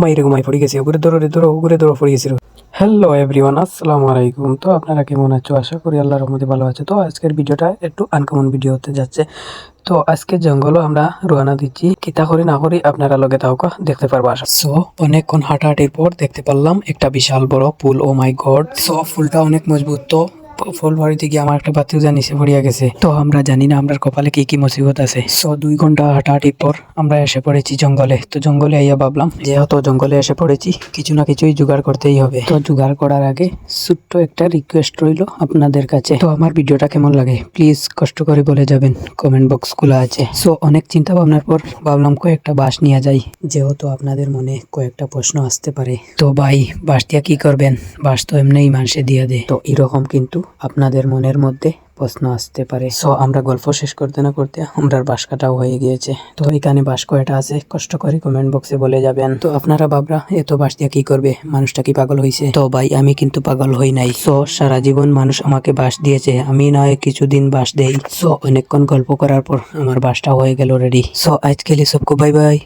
বাইরে ঘুমাই পড়ে গেছে, ঘুরে দৌড় পড়ে গেছিল। হ্যালো এভরিওয়ান, আসসালামু আলাইকুম। তো আপনারা কেমন আছো? আশা করি আল্লাহর রহমতে ভালো আছে। তো আজকের ভিডিওটা একটু আনকমন ভিডিও হতে যাচ্ছে। তো আজকে জঙ্গলও আমরা রওনা দিচ্ছি, কিতা করি না করি আপনারা লগে তাওকা দেখতে পারবো আশা। সো অনেকক্ষণ হাঁটাহাঁটির পর দেখতে পারলাম একটা বিশাল বড় পুল। ও মাই গড! সো ফুলটা অনেক মজবুত। তো ফুল বাড়িতে গিয়ে আমার একটা বাতিও নিচে পড়িয়া গেছে। তো আমরা জানি না আমরা কপালে কি কি মুসিবত আছে। সো 2 ঘন্টা হাঁটাহাঁটির পর আমরা এসে পড়েছি জঙ্গলে। তো জঙ্গলে আইয়া ভাবলাম যেহেতু জঙ্গলে এসে পড়েছি, কিছু না কিছুই জোগাড় করতেই হবে। তো জোগাড় করার আগে ছোট্ট একটা রিকোয়েস্ট রইল আপনাদের কাছে। তো আমার ভিডিওটা কেমন লাগে প্লিজ কষ্ট করে বলে যাবেন, কমেন্ট বক্স খোলা আছে। সো অনেক চিন্তা ভাবনার পর ভাবলাম কয়েকটা বাঁশ নিয়ে যাই, যেহেতু আপনাদের মনে কয়েকটা প্রশ্ন আসতে পারে। তো ভাই, বাঁশ দিয়া কি করবেন? বাঁশ তো এমনিই মানুষে দিয়ে দেয়। তো এরকম কিন্তু আপনাদের মনের মধ্যে প্রশ্ন আসতে পারে। সো আমরা গল্প শেষ করতে না করতে আমরা বাঁশ কাটাও হয়ে গিয়েছে। তো এখানে বাঁশ কয়টা আছে কষ্ট করে কমেন্ট বক্সে বলে যাবেন। তো আপনারা ভাবরা এত বাঁশ দিয়া কি করবে, মানুষটা কি পাগল হয়েছে? তো ভাই, আমি কিন্তু পাগল হই নাই। সো সারা জীবন মানুষ আমাকে বাঁশ দিয়েছে, আমি নয় কিছুদিন বাঁশ দেই। সো অনেকক্ষণ গল্প করার পর আমার বাঁশটা হয়ে গেল রেডি। সো আজকে সবকো বাই বাই।